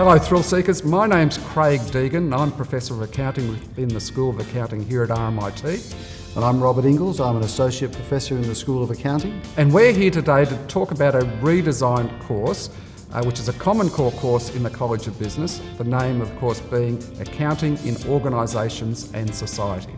Hello Thrill Seekers, my name's Craig Deegan. I'm Professor of Accounting within the School of Accounting here at RMIT. And I'm Robert Ingalls. I'm an Associate Professor in the School of Accounting. And we're here today to talk about a redesigned course, which is a Common Core course in the College of Business, the name of course being Accounting in Organisations and Society.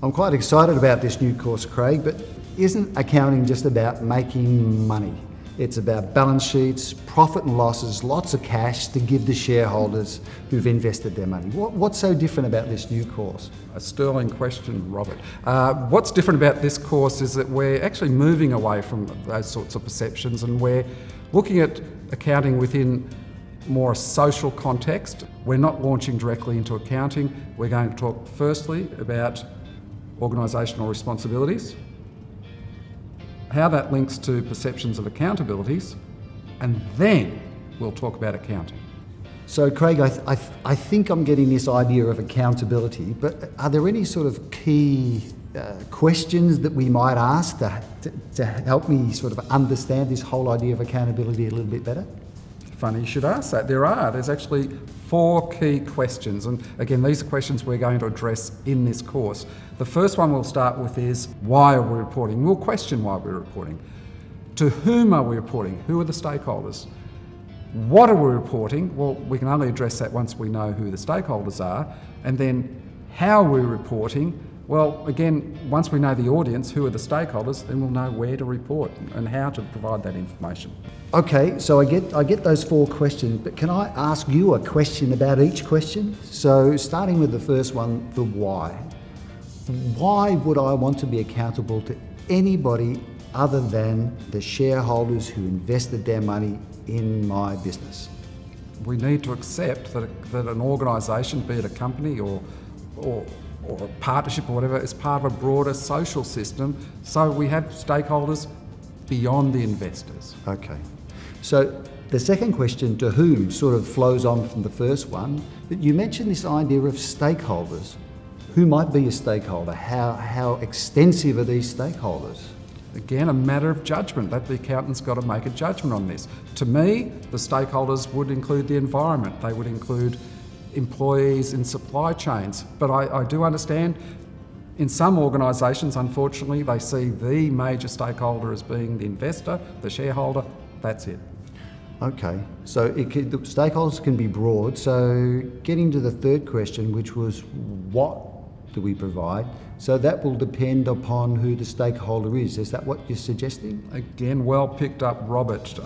I'm quite excited about this new course, Craig, but isn't accounting just about making money? It's about balance sheets, profit and losses, lots of cash to give the shareholders who've invested their money. What's so different about this new course? A sterling question, Robert. What's different about this course is that we're actually moving away from those sorts of perceptions and we're looking at accounting within more a social context. We're not launching directly into accounting. We're going to talk firstly about organisational responsibilities, how that links to perceptions of accountabilities, and then we'll talk about accounting. So Craig, I think I'm getting this idea of accountability, but are there any sort of key questions that we might ask to help me sort of understand this whole idea of accountability a little bit better? Funny you should ask that. There's actually 4 key questions, and again these are questions we're going to address in this course. The first one we'll start with is, why are we reporting? We'll question why we're reporting. To whom are we reporting? Who are the stakeholders? What are we reporting? Well, we can only address that once we know who the stakeholders are. And then how are we reporting? Well, again, once we know the audience, who are the stakeholders, then we'll know where to report and how to provide that information. Okay, so I get those 4 questions, but can I ask you a question about each question? So starting with the first one, the why. Why would I want to be accountable to anybody other than the shareholders who invested their money in my business? We need to accept that an organisation, be it a company or a partnership or whatever, is part of a broader social system. So we have stakeholders beyond the investors. Okay. So the second question, to whom, sort of flows on from the first one. But you mentioned this idea of stakeholders. Who might be a stakeholder? How extensive are these stakeholders? Again, a matter of judgment, that the accountant's got to make a judgment on this. To me, the stakeholders would include the environment. They would include employees in supply chains. But I do understand in some organisations, unfortunately, they see the major stakeholder as being the investor, the shareholder. That's it. Okay, so the stakeholders can be broad. So getting to the third question, which was what do we provide? So that will depend upon who the stakeholder is. Is that what you're suggesting? Again, well picked up, Robert.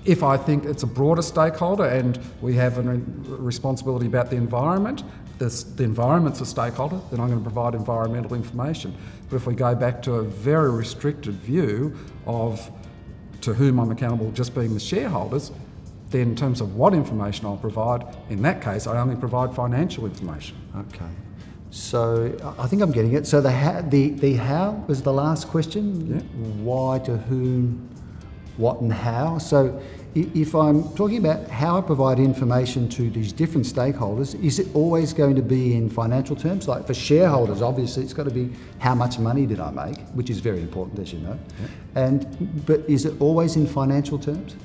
If I think it's a broader stakeholder and we have a responsibility about the environment, the environment's a stakeholder, then I'm going to provide environmental information. But if we go back to a very restricted view of to whom I'm accountable just being the shareholders, then in terms of what information I'll provide, in that case I only provide financial information. Okay. So I think I'm getting it. So the how was the last question? Yeah. Why, to whom, what and how. So if I'm talking about how I provide information to these different stakeholders, is it always going to be in financial terms? Like for shareholders, obviously it's got to be how much money did I make, which is very important, as you know. Yeah. But is it always in financial terms?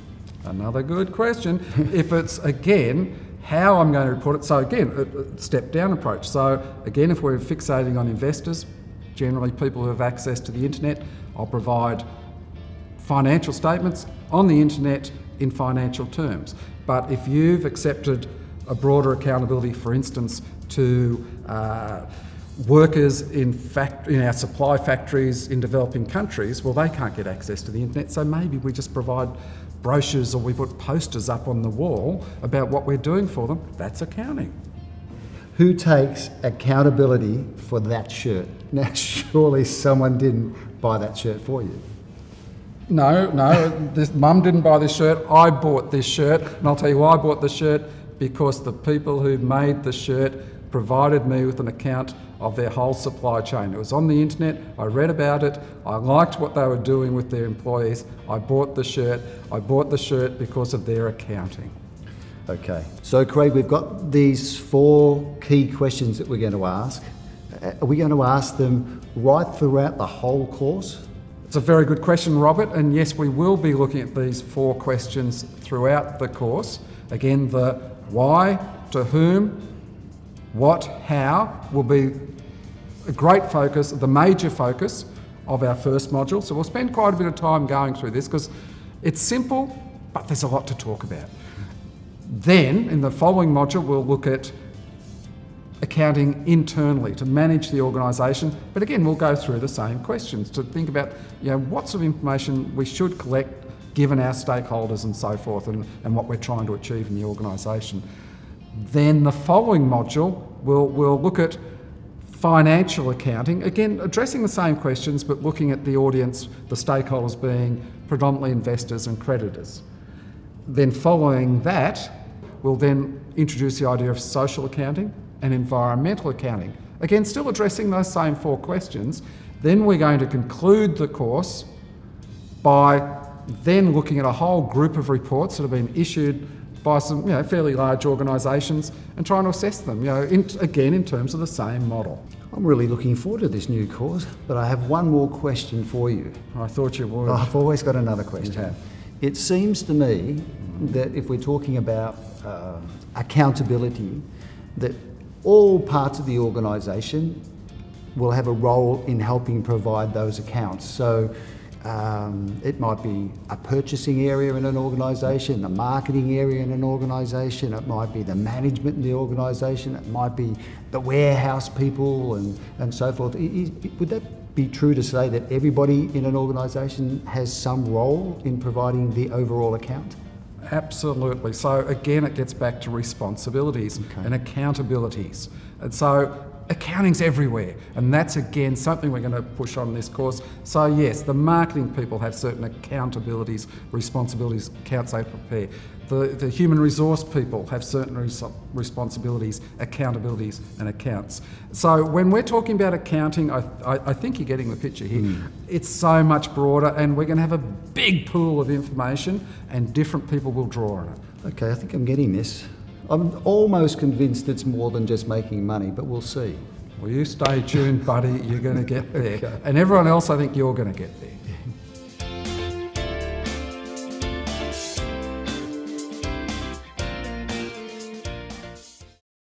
Another good question. If it's, again, how I'm going to report it. So again, a step down approach. So again, if we're fixating on investors, generally people who have access to the internet, I'll provide financial statements on the internet in financial terms. But if you've accepted a broader accountability, for instance, to workers in our supply factories in developing countries, well, they can't get access to the internet, so maybe we just provide brochures or we put posters up on the wall about what we're doing for them. That's accounting. Who takes accountability for that shirt? Now, surely someone didn't buy that shirt for you. No, this mum didn't buy this shirt. I bought this shirt, and I'll tell you why I bought the shirt, because the people who made the shirt provided me with an account of their whole supply chain. It was on the internet, I read about it, I liked what they were doing with their employees, I bought the shirt. I bought the shirt because of their accounting. Okay, so Craig, we've got these 4 key questions that we're going to ask. Are we going to ask them right throughout the whole course? It's a very good question, Robert, and yes, we will be looking at these 4 questions throughout the course. Again, the why, to whom, what, how will be a great focus, the major focus of our first module. So we'll spend quite a bit of time going through this because it's simple, but there's a lot to talk about. Then, in the following module, we'll look at accounting internally to manage the organisation. But again, we'll go through the same questions to think about, what sort of information we should collect given our stakeholders and so forth and what we're trying to achieve in the organisation. Then the following module, we'll look at financial accounting, again, addressing the same questions, but looking at the audience, the stakeholders being predominantly investors and creditors. Then following that, we'll then introduce the idea of social accounting and environmental accounting. Again, still addressing those same 4 questions. Then we're going to conclude the course by then looking at a whole group of reports that have been issued by some fairly large organisations and trying to assess them, in terms of the same model. I'm really looking forward to this new course, but I have one more question for you. I thought you would. I've always got another question. You have. It seems to me that if we're talking about accountability, that all parts of the organisation will have a role in helping provide those accounts. So it might be a purchasing area in an organisation, a marketing area in an organisation, it might be the management in the organisation, it might be the warehouse people and so forth. Would that be true to say that everybody in an organisation has some role in providing the overall account? Absolutely. So again, it gets back to responsibilities and accountabilities. And so accounting's everywhere, and that's again something we're going to push on in this course. So yes, the marketing people have certain accountabilities, responsibilities, accounts they prepare. The human resource people have certain responsibilities, accountabilities and accounts. So when we're talking about accounting, I think you're getting the picture here. It's so much broader, and we're going to have a big pool of information and different people will draw on it. Okay, I think I'm getting this. I'm almost convinced it's more than just making money, but we'll see. Well, you stay tuned, buddy. You're going to get there. And everyone else, I think you're going to get there.